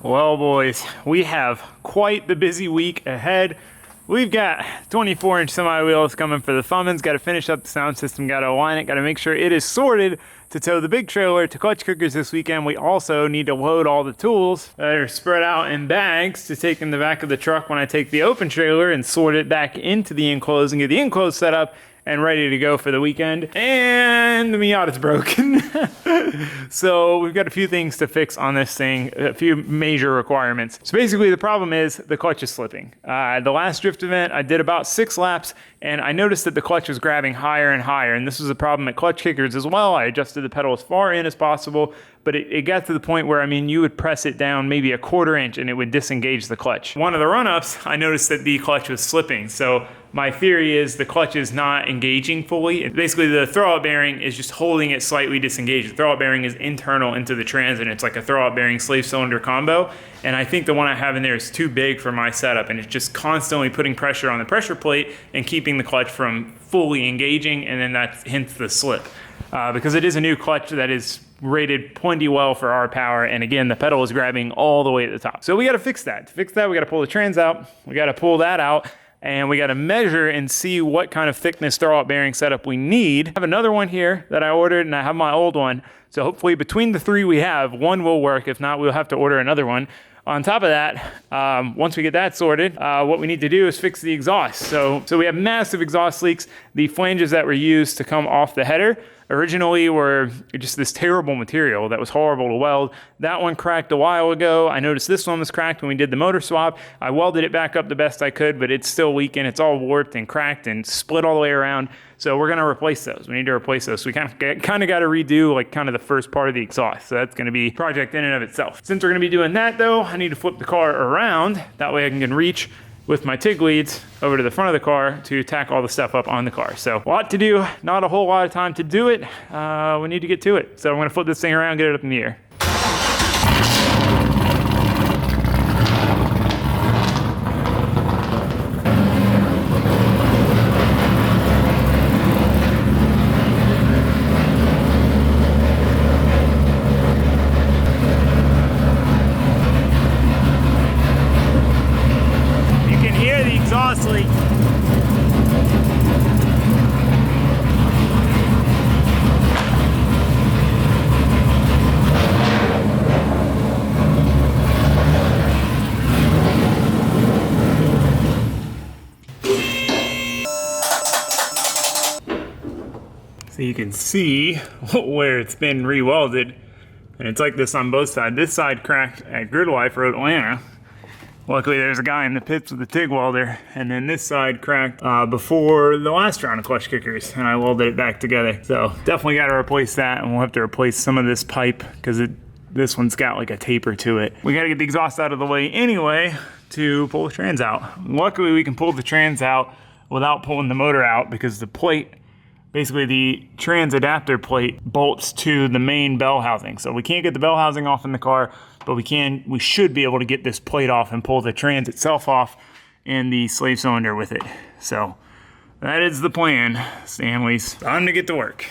Well, boys, we have quite the busy week ahead. We've got 24-inch semi wheels coming for the Thumbins. Got to finish up the sound system, got to align it, got to make sure it is sorted to tow the big trailer to Clutch Cookers this weekend. We also need to load all the tools that are spread out in bags to take in the back of the truck when I take the open trailer and sort it back into the enclosed and get the enclosed set up and ready to go for the weekend. And the Miata's broken. So we've got a few things to fix on this thing, a few major requirements. So basically the problem is the clutch is slipping. The last drift event, I did about 6 laps and I noticed that the clutch was grabbing higher and higher. And this was a problem at Clutch Kickers as well. I adjusted the pedal as far in as possible, but it got to the point where, I mean, you would press it down maybe a 1/4 inch and it would disengage the clutch. One of the run-ups, I noticed that the clutch was slipping. So my theory is the clutch is not engaging fully. Basically, the throwout bearing is just holding it slightly disengaged. The throwout bearing is internal into the trans, and it's like a throwout bearing slave cylinder combo. And I think the one I have in there is too big for my setup, and it's just constantly putting pressure on the pressure plate and keeping the clutch from fully engaging, and then that hints the slip. Because it is a new clutch that is rated plenty well for our power, and again, the pedal is grabbing all the way at the top. So we gotta fix that. To fix that, we gotta pull the trans out, we gotta pull that out, and we got to measure and see what kind of thickness throwout bearing setup we need. I have another one here that I ordered, and I have my old one. So hopefully between the 3 we have, one will work. If not, we'll have to order another one. On top of that, once we get that sorted, what we need to do is fix the exhaust. So we have massive exhaust leaks. The flanges that were used to come off the header originally were just this terrible material that was horrible to weld. That one cracked a while ago. I noticed this one was cracked when we did the motor swap. I welded it back up the best I could, but it's still leaking. It's all warped and cracked and split all the way around. So we're gonna replace those. We need to replace those. So we kind of got to redo like kind of the first part of the exhaust. So that's gonna be a project in and of itself. Since we're gonna be doing that though, I need to flip the car around. That way I can reach with my TIG leads over to the front of the car to tack all the stuff up on the car. So a lot to do, not a whole lot of time to do it. We need to get to it. So I'm gonna flip this thing around, get it up in the air. Leak. So you can see where it's been re-welded, and it's like this on both sides. This side cracked at Gridlife Road, Atlanta. Luckily, there's a guy in the pits with a TIG welder, and then this side cracked before the last round of Clutch Kickers, and I welded it back together. So definitely got to replace that, and we'll have to replace some of this pipe because this one's got like a taper to it. We got to get the exhaust out of the way anyway to pull the trans out. Luckily, we can pull the trans out without pulling the motor out because the plate, basically the trans adapter plate, bolts to the main bell housing. So we can't get the bell housing off in the car, but we should be able to get this plate off and pull the trans itself off and the slave cylinder with it. So that is the plan, Stanleys. Time to get to work.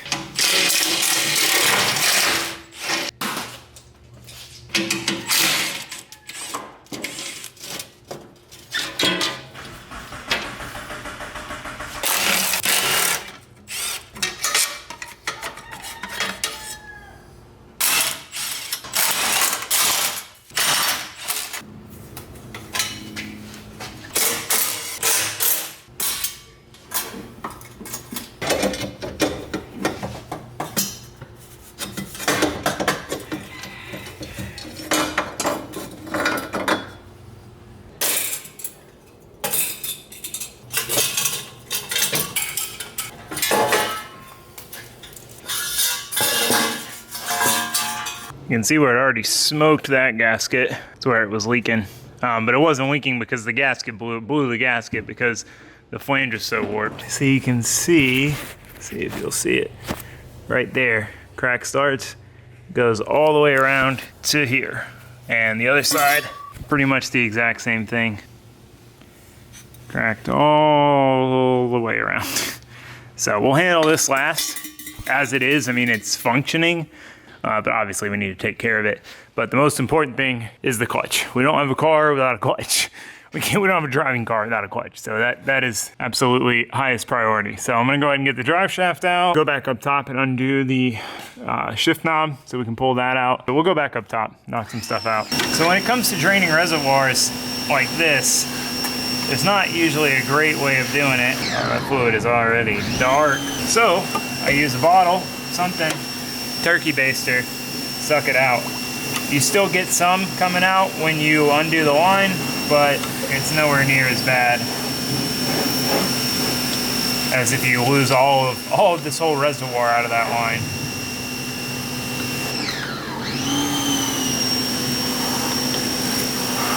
You can see where it already smoked that gasket. That's where it was leaking. But it wasn't leaking because the gasket blew the gasket because the flange is so warped. So you can see if you'll see it, right there. Crack starts, goes all the way around to here. And the other side, pretty much the exact same thing. Cracked all the way around. So we'll handle this last as it is. I mean, it's functioning. but obviously we need to take care of it. But the most important thing is the clutch. We don't have a car without a clutch. We don't have a driving car without a clutch. So that is absolutely highest priority. So I'm gonna go ahead and get the drive shaft out, go back up top and undo the shift knob so we can pull that out. But we'll go back up top, knock some stuff out. So when it comes to draining reservoirs like this, it's not usually a great way of doing it. That fluid is already dark. So I use a bottle, something, turkey baster, suck it out. You still get some coming out when you undo the line, but it's nowhere near as bad as if you lose all of this whole reservoir out of that line.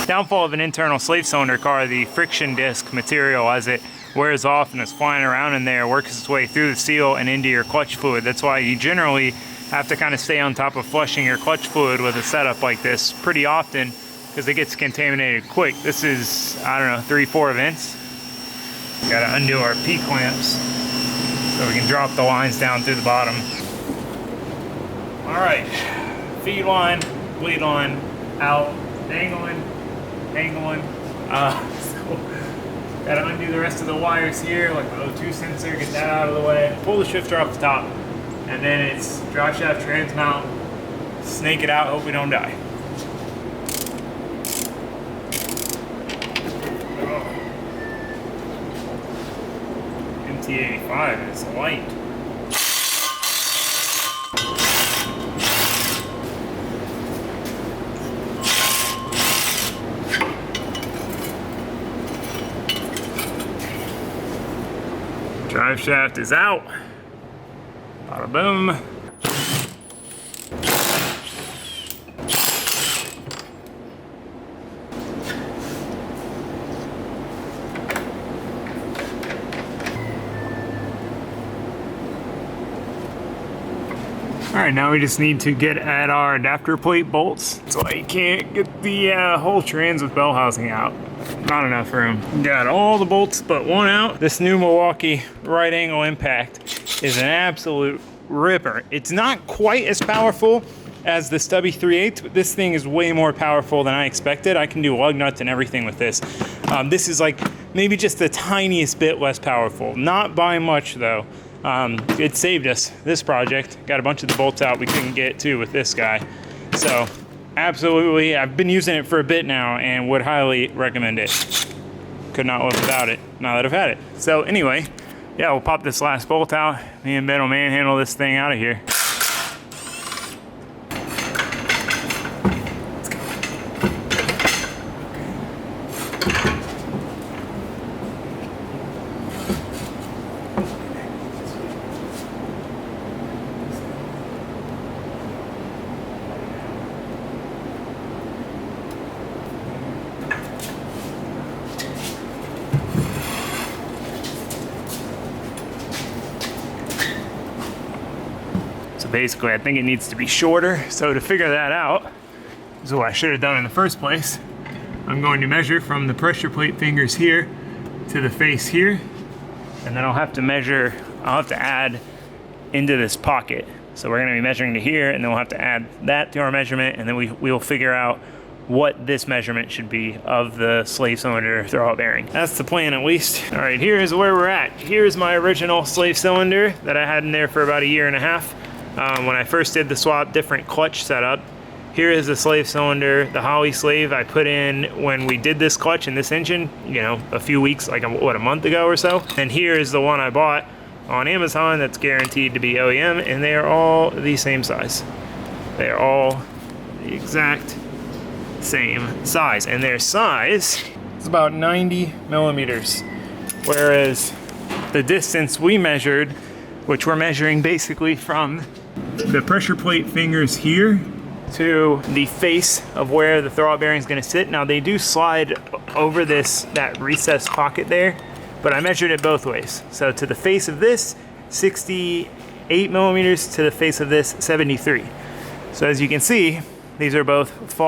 Downfall of an internal slave cylinder car, the friction disc material as it wears off and is flying around in there works its way through the seal and into your clutch fluid. That's why you generally have to kind of stay on top of flushing your clutch fluid with a setup like this pretty often, because it gets contaminated quick. This is, I don't know, 3/4 inch. Gotta undo our P-clamps so we can drop the lines down through the bottom. All right, feed line, bleed line, out, dangling. So gotta undo the rest of the wires here, like the O2 sensor, get that out of the way. Pull the shifter off the top, and then it's drive shaft transmount, snake it out, hope we don't die. MT85 is light. Drive shaft is out. Bada boom. All right, now we just need to get at our adapter plate bolts. So I can't get the whole trans with bell housing out. Not enough room. Got all the bolts but one out. This new Milwaukee right angle impact is an absolute ripper. It's not quite as powerful as the stubby 3/8, but this thing is way more powerful than I expected. I can do lug nuts and everything with this. This is like maybe just the tiniest bit less powerful. Not by much though. It saved us this project. Got a bunch of the bolts out we couldn't get to with this guy. So absolutely, I've been using it for a bit now and would highly recommend it. Could not live without it now that I've had it. So anyway, yeah, we'll pop this last bolt out. Me and Ben will manhandle this thing out of here. Basically, I think it needs to be shorter. So to figure that out, is what I should have done in the first place. I'm going to measure from the pressure plate fingers here to the face here. And then I'll have to add into this pocket. So we're gonna be measuring to here, and then we'll have to add that to our measurement, and then we'll figure out what this measurement should be of the slave cylinder throwout bearing. That's the plan, at least. All right, here's where we're at. Here's my original slave cylinder that I had in there for about 1.5 years. When I first did the swap, different clutch setup. Here is the slave cylinder, the Holley slave I put in when we did this clutch and this engine, you know, a few weeks, like what, a month ago or so. And here is the one I bought on Amazon that's guaranteed to be OEM, and they are all the same size. They are all the exact same size, and their size is about 90 millimeters. Whereas the distance we measured, which we're measuring basically from the pressure plate fingers here to the face of where the throwout bearing is going to sit. Now they do slide over that recessed pocket there, but I measured it both ways. So to the face of this, 68 millimeters, to the face of this, 73. So as you can see, these are both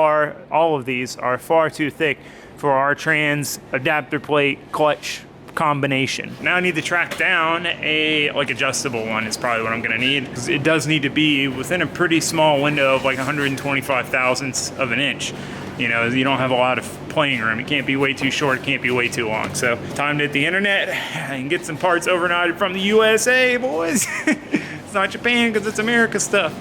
all of these are far too thick for our trans adapter plate clutch combination. Now I need to track down a like adjustable one is probably what I'm gonna need, because it does need to be within a pretty small window of like 125 thousandths of an inch. You know, you don't have a lot of playing room. It can't be way too short, it can't be way too long. So time to hit the internet and get some parts overnighted from the USA, boys. It's not Japan because it's America stuff.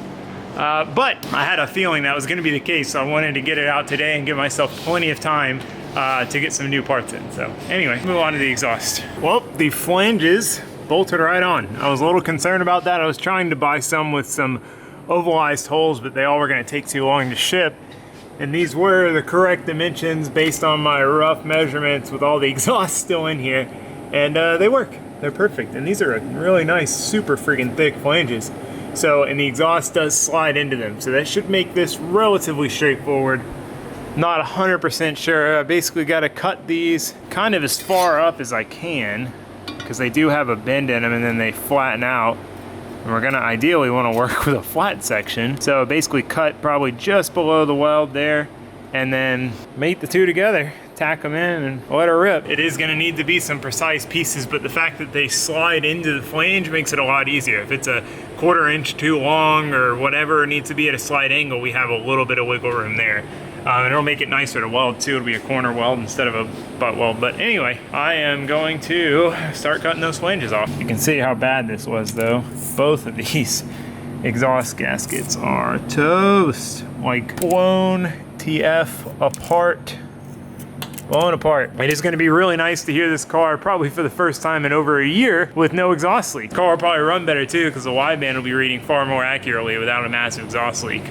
But I had a feeling that was gonna be the case, so I wanted to get it out today and give myself plenty of time to get some new parts in. So anyway, move on to the exhaust. Well, the flanges bolted right on. I was a little concerned about that. I was trying to buy some with some ovalized holes, but they all were gonna take too long to ship. And these were the correct dimensions based on my rough measurements with all the exhaust still in here. And they work, they're perfect. And these are really nice, super freaking thick flanges. So, and the exhaust does slide into them. So that should make this relatively straightforward. Not 100% sure. I basically got to cut these kind of as far up as I can, because they do have a bend in them and then they flatten out. And we're gonna ideally want to work with a flat section. So basically cut probably just below the weld there, and then mate the two together, tack them in and let her rip. It is gonna need to be some precise pieces, but the fact that they slide into the flange makes it a lot easier. If it's a 1/4 inch too long or whatever, it needs to be at a slight angle, we have a little bit of wiggle room there. And it'll make it nicer to weld too. It'll be a corner weld instead of a butt weld. But anyway, I am going to start cutting those flanges off. You can see how bad this was though. Both of these exhaust gaskets are toast. Like blown TF apart. Blown apart. It is gonna be really nice to hear this car probably for the first time in over a year with no exhaust leak. The car will probably run better too, because the wideband will be reading far more accurately without a massive exhaust leak.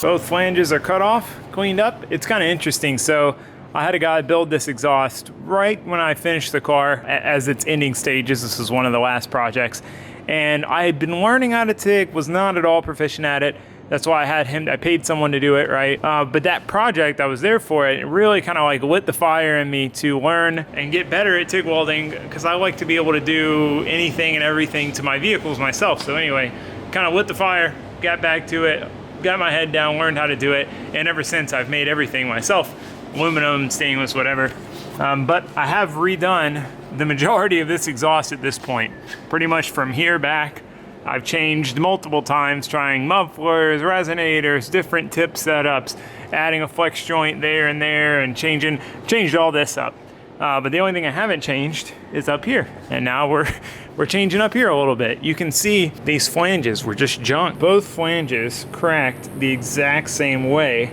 Both flanges are cut off, cleaned up. It's kind of interesting. So I had a guy build this exhaust right when I finished the car as its ending stages. This was one of the last projects. And I had been learning how to TIG, was not at all proficient at it. That's why I paid someone to do it, right? But that project, I was there for it. It really kind of like lit the fire in me to learn and get better at TIG welding, because I like to be able to do anything and everything to my vehicles myself. So anyway, kind of lit the fire, got back to it, got my head down, learned how to do it, and ever since I've made everything myself. Aluminum, stainless, whatever. But I have redone the majority of this exhaust at this point. Pretty much from here back, I've changed multiple times, trying mufflers, resonators, different tip setups, adding a flex joint there and there, and changed all this up. But the only thing I haven't changed is up here. And now we're changing up here a little bit. You can see these flanges were just junk. Both flanges cracked the exact same way.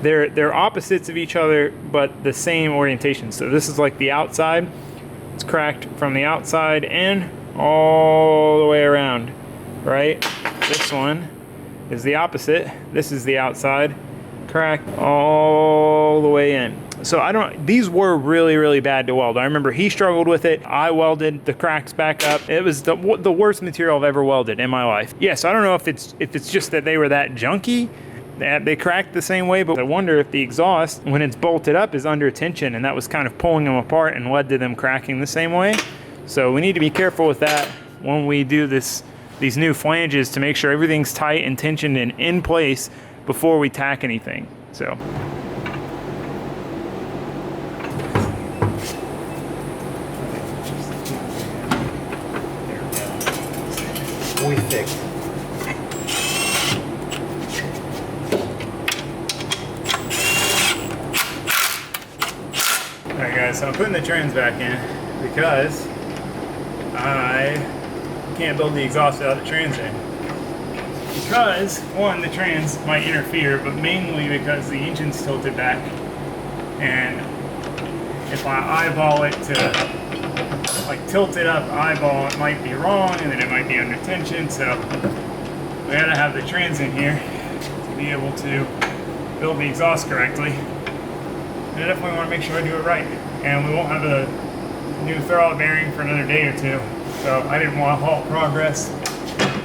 They're opposites of each other, but the same orientation. So this is like the outside. It's cracked from the outside and all the way around, right? This one is the opposite. This is the outside, cracked all the way in. So these were really, really bad to weld. I remember he struggled with it. I welded the cracks back up. It was the worst material I've ever welded in my life. Yeah, so I don't know if it's just that they were that junky, that they cracked the same way, but I wonder if the exhaust, when it's bolted up, is under tension, and that was kind of pulling them apart and led to them cracking the same way. So we need to be careful with that when we do these new flanges, to make sure everything's tight and tensioned and in place before we tack anything. So. We fixed. Alright guys, so I'm putting the trans back in because I can't build the exhaust without the trans in. Because, one, the trans might interfere, but mainly because the engine's tilted back. And if I eyeball it to like tilt it up, eyeball, it might be wrong, and then it might be under tension. So we gotta have the trans in here to be able to build the exhaust correctly. And I definitely want to make sure I do it right. And we won't have a new throwout bearing for another day or two. So I didn't want to halt progress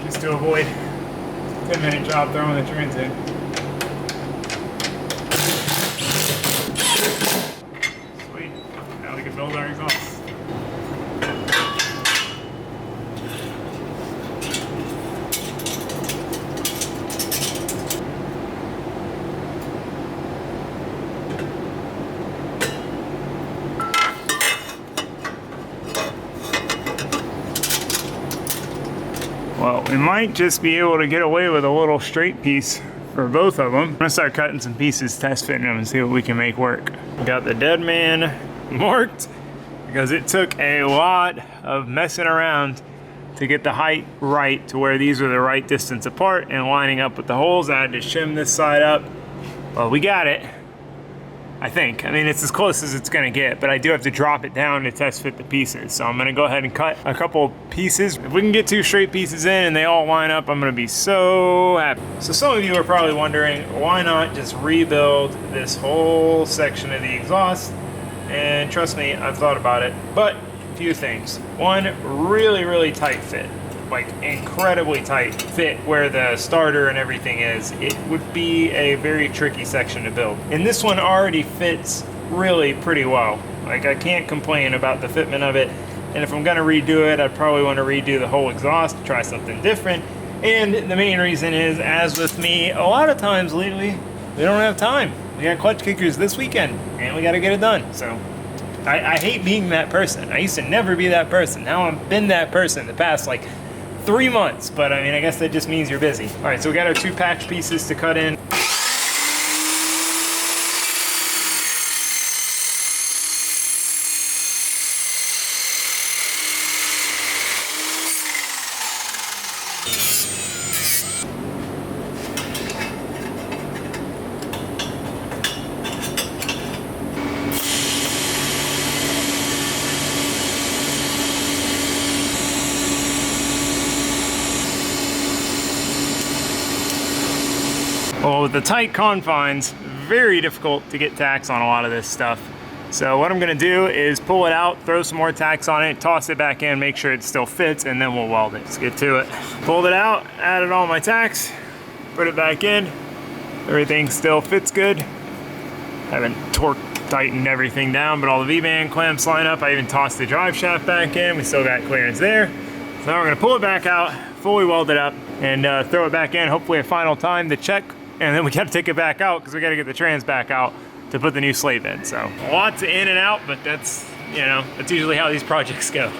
just to avoid a 10-minute job throwing the trans in. Sweet. Now we can build our exhaust. Well, we might just be able to get away with a little straight piece for both of them. I'm gonna start cutting some pieces, test fitting them, and see what we can make work. Got the dead man marked because it took a lot of messing around to get the height right to where these are the right distance apart and lining up with the holes. I had to shim this side up. Well, we got it, I think. I mean, it's as close as it's gonna get, but I do have to drop it down to test fit the pieces. So I'm gonna go ahead and cut a couple pieces. If we can get 2 straight pieces in and they all line up, I'm gonna be so happy. So some of you are probably wondering, why not just rebuild this whole section of the exhaust? And trust me, I've thought about it, but a few things. One, really tight fit. Like incredibly tight fit where the starter and everything is. It would be a very tricky section to build. And this one already fits really pretty well. Like, I can't complain about the fitment of it. And if I'm gonna redo it, I'd probably want to redo the whole exhaust, try something different. And the main reason is, as with me, a lot of times lately, we don't have time. We got clutch kickers this weekend and we gotta get it done. So I hate being that person. I used to never be that person. Now I've been that person the past like 3 months, but I mean, I guess that just means you're busy. All right, so we got our 2 patch pieces to cut in. Well, with the tight confines, very difficult to get tacks on a lot of this stuff. So what I'm gonna do is pull it out, throw some more tacks on it, toss it back in, make sure it still fits, and then we'll weld it. Let's get to it. Pulled it out, added all my tacks, put it back in. Everything still fits good. Haven't torque tightened everything down, but all the V-band clamps line up. I even tossed the drive shaft back in. We still got clearance there. So now we're gonna pull it back out, fully weld it up, and throw it back in, hopefully a final time to check. And then we gotta take it back out because we gotta get the trans back out to put the new slave in. So lots of in and out, but that's, you know, that's usually how these projects go.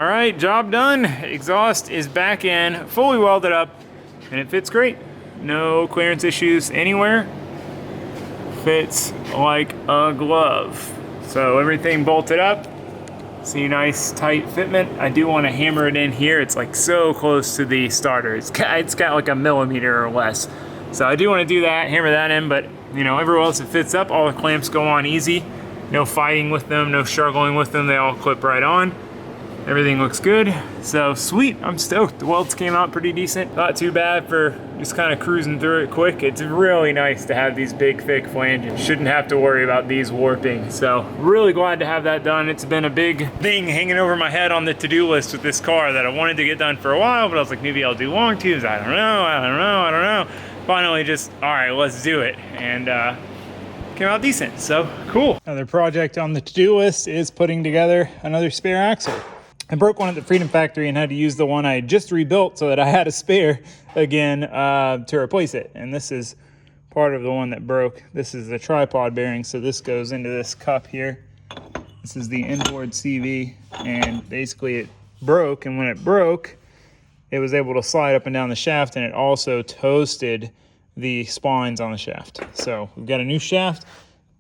All right, job done. Exhaust is back in, fully welded up, and it fits great. No clearance issues anywhere. Fits like a glove. So everything bolted up. See, nice tight fitment. I do want to hammer it in here. It's like so close to the starter. It's got like a millimeter or less. So I do want to do that, hammer that in, but you know, everywhere else it fits up. All the clamps go on easy. No fighting with them, no struggling with them. They all clip right on. Everything looks good, so sweet. I'm stoked. The welds came out pretty decent. Not too bad for just kind of cruising through it quick. It's really nice to have these big, thick flanges. Shouldn't have to worry about these warping. So really glad to have that done. It's been a big thing hanging over my head on the to-do list with this car that I wanted to get done for a while, but I was like, maybe I'll do long tubes. I don't know. Finally just, all right, let's do it. And came out decent, so cool. Another project on the to-do list is putting together another spare axle. I broke one at the Freedom Factory and had to use the one I had just rebuilt so that I had a spare again to replace it. And this is part of the one that broke. This is the tripod bearing, so this goes into this cup here. This is the inboard CV, and basically it broke, and when it broke, it was able to slide up and down the shaft, and it also toasted the spines on the shaft. So we've got a new shaft,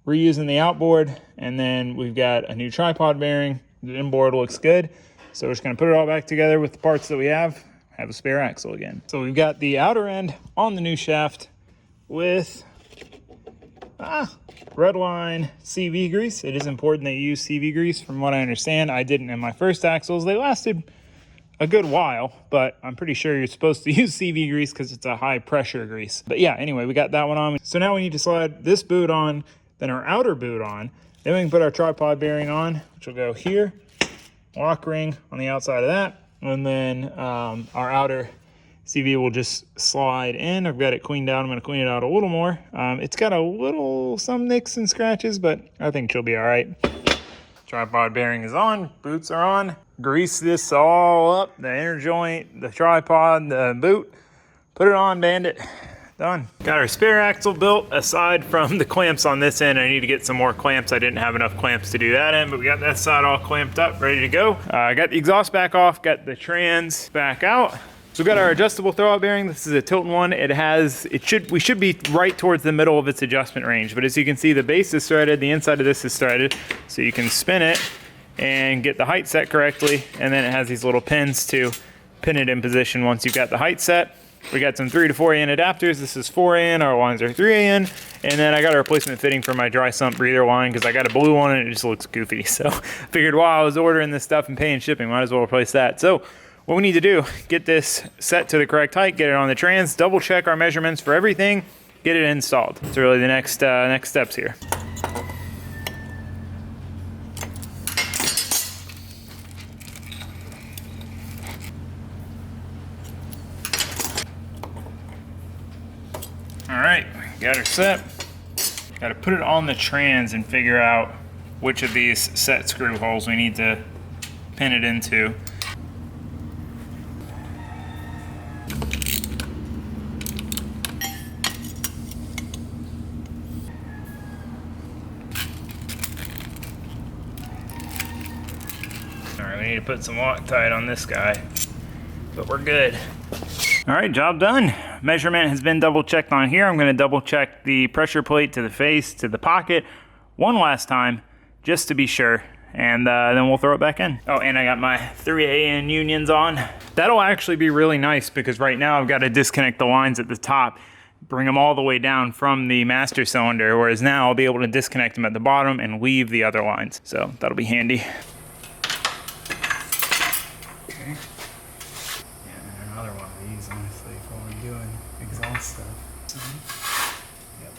reusing the outboard, and then we've got a new tripod bearing. The inboard looks good. So we're just gonna put it all back together with the parts that we have a spare axle again. So we've got the outer end on the new shaft with Redline CV grease. It is important that you use CV grease from what I understand. I didn't in my first axles. They lasted a good while, but I'm pretty sure you're supposed to use CV grease because it's a high pressure grease. But yeah, anyway, we got that one on. So now we need to slide this boot on, then our outer boot on. Then we can put our tripod bearing on, which will go here. Lock ring on the outside of that, and then our outer CV will just slide in. I've got it cleaned out. I'm going to clean it out a little more. It's got some nicks and scratches, but I think she'll be all right. Tripod bearing is on, boots are on. Grease this all up, the inner joint, the tripod, the boot. Put it on, bandit. Done. Got our spare axle built. Aside from the clamps on this end, I need to get some more clamps. I didn't have enough clamps to do that end, but we got that side all clamped up, ready to go. I got the exhaust back off, got the trans back out. So we got our adjustable throwout bearing. This is a Tilton one. We should be right towards the middle of its adjustment range, but as you can see, the base is threaded, the inside of this is threaded, so you can spin it and get the height set correctly, and then it has these little pins to pin it in position once you've got the height set. We got some 3 to 4 AN adapters. This is 4 AN, our lines are 3 AN, and then I got a replacement fitting for my dry sump breather line because I got a blue one and it just looks goofy. So figured while I was ordering this stuff and paying shipping, might as well replace that. So what we need to do, get this set to the correct height, get it on the trans, double check our measurements for everything, get it installed. It's really the next steps here. All right, got her set. Got to put it on the trans and figure out which of these set screw holes we need to pin it into. All right, we need to put some Loctite on this guy, but we're good. All right, job done. Measurement has been double checked on here. I'm gonna double check the pressure plate to the face, to the pocket one last time, just to be sure. And then we'll throw it back in. Oh, and I got my 3 AN unions on. That'll actually be really nice because right now I've got to disconnect the lines at the top, bring them all the way down from the master cylinder, whereas now I'll be able to disconnect them at the bottom and leave the other lines. So that'll be handy. Okay. Yeah, another one of these, honestly, for when we're doing exhaust stuff. Yep,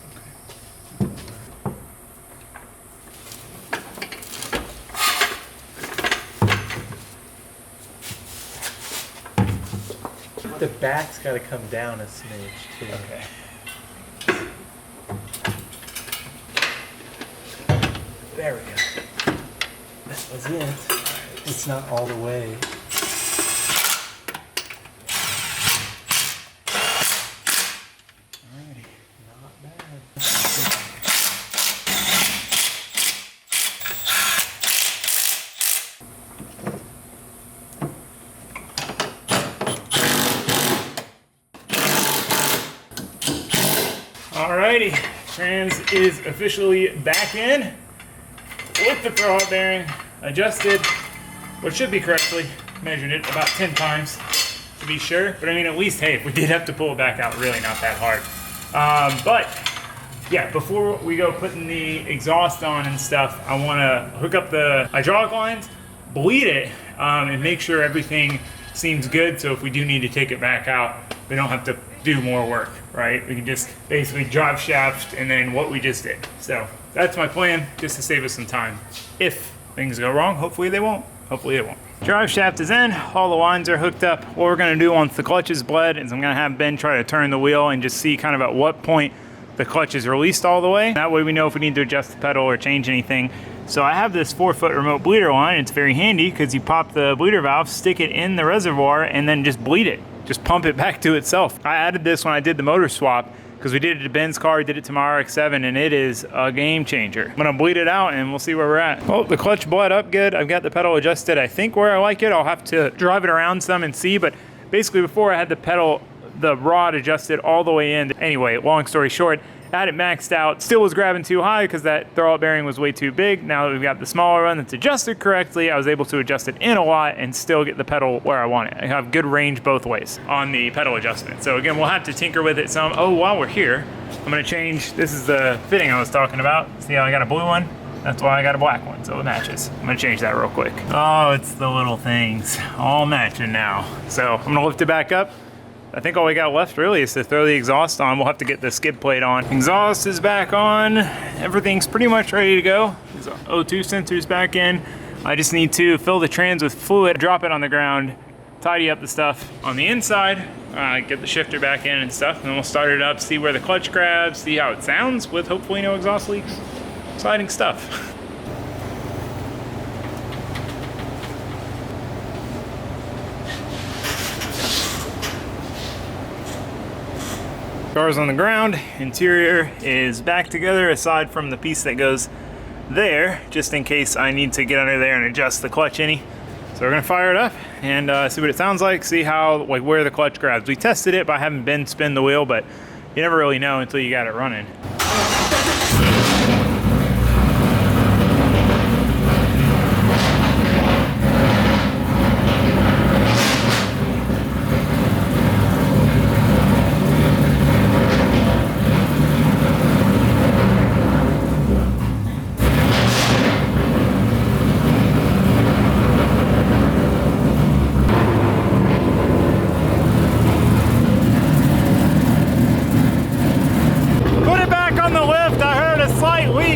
okay. The back's got to come down a smidge too. Okay. There we go. That was it. It's not all the way. Alrighty. Not bad. Alrighty, trans is officially back in with the throwout bearing adjusted, what should be correctly, measured it about 10 times to be sure, but I mean at least, hey, if we did have to pull it back out, really not that hard. But yeah, before we go putting the exhaust on and stuff, I want to hook up the hydraulic lines, bleed it, and make sure everything seems good, so if we do need to take it back out, we don't have to do more work, right? We can just basically drive shaft and then what we just did. So that's my plan, just to save us some time. If things go wrong, hopefully they won't. Hopefully it won't. Drive shaft is in, all the lines are hooked up. What we're gonna do once the clutch is bled is I'm gonna have Ben try to turn the wheel and just see kind of at what point the clutch is released all the way. That way we know if we need to adjust the pedal or change anything. So I have this 4-foot remote bleeder line. It's very handy because you pop the bleeder valve, stick it in the reservoir, and then just bleed it. Just pump it back to itself. I added this when I did the motor swap because we did it to Ben's car, we did it to my RX-7, and it is a game changer. I'm gonna bleed it out and we'll see where we're at. Well, the clutch bled up good. I've got the pedal adjusted, I think, where I like it. I'll have to drive it around some and see, but basically before I had the rod adjusted all the way in. Anyway, long story short, I had it maxed out. Still was grabbing too high because that throwout bearing was way too big. Now that we've got the smaller one that's adjusted correctly, I was able to adjust it in a lot and still get the pedal where I want it. I have good range both ways on the pedal adjustment. So again, we'll have to tinker with it some. Oh, while we're here, I'm gonna change, this is the fitting I was talking about. See how I got a blue one? That's why I got a black one, so it matches. I'm gonna change that real quick. Oh, it's the little things, all matching now. So I'm gonna lift it back up. I think all we got left really is to throw the exhaust on. We'll have to get the skid plate on. Exhaust is back on. Everything's pretty much ready to go. There's O2 sensors back in. I just need to fill the trans with fluid, drop it on the ground, tidy up the stuff on the inside, get the shifter back in and stuff, and then we'll start it up, see where the clutch grabs, see how it sounds with hopefully no exhaust leaks. Exciting stuff. Car's on the ground, interior is back together aside from the piece that goes there, just in case I need to get under there and adjust the clutch any. So we're gonna fire it up and see what it sounds like, see how, like, where the clutch grabs. We tested it by having Ben spin the wheel, but you never really know until you got it running.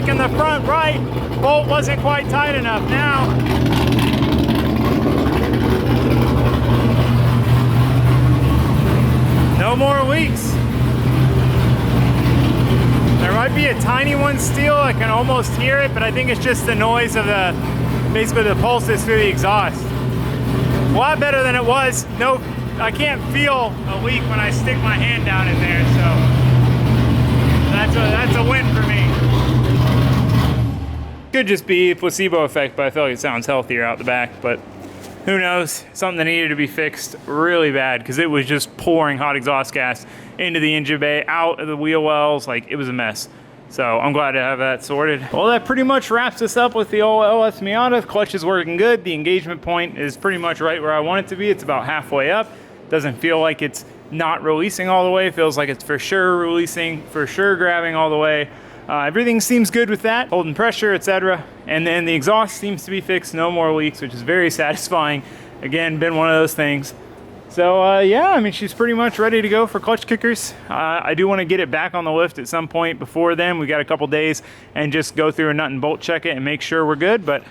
In the front right bolt wasn't quite tight enough. Now no more leaks. There might be a tiny one still, I can almost hear it, but I think it's just the noise of the basically the pulses through the exhaust. A lot better than it was. No, I can't feel a leak when I stick my hand down in there, so that's a win for me. Could just be a placebo effect, but I feel like it sounds healthier out the back, but who knows? Something that needed to be fixed really bad because it was just pouring hot exhaust gas into the engine bay, out of the wheel wells, like it was a mess. So I'm glad to have that sorted. Well, that pretty much wraps us up with the old LS Miata. The clutch is working good. The engagement point is pretty much right where I want it to be. It's about halfway up. Doesn't feel like it's not releasing all the way. It feels like it's for sure releasing, for sure grabbing all the way. Everything seems good with that, holding pressure, etc. And then the exhaust seems to be fixed, no more leaks, which is very satisfying. Again, been one of those things. So yeah, I mean, she's pretty much ready to go for clutch kickers. I do want to get it back on the lift at some point before then. We got a couple days and just go through a nut and bolt check it and make sure we're good. But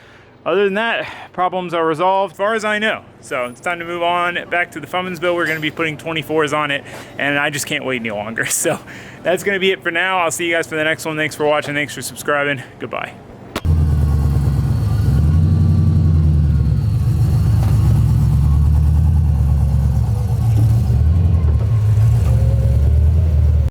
other than that, problems are resolved as far as I know. So it's time to move on back to the Fummansville. We're gonna be putting 24s on it and I just can't wait any longer. So that's gonna be it for now. I'll see you guys for the next one. Thanks for watching, thanks for subscribing, goodbye.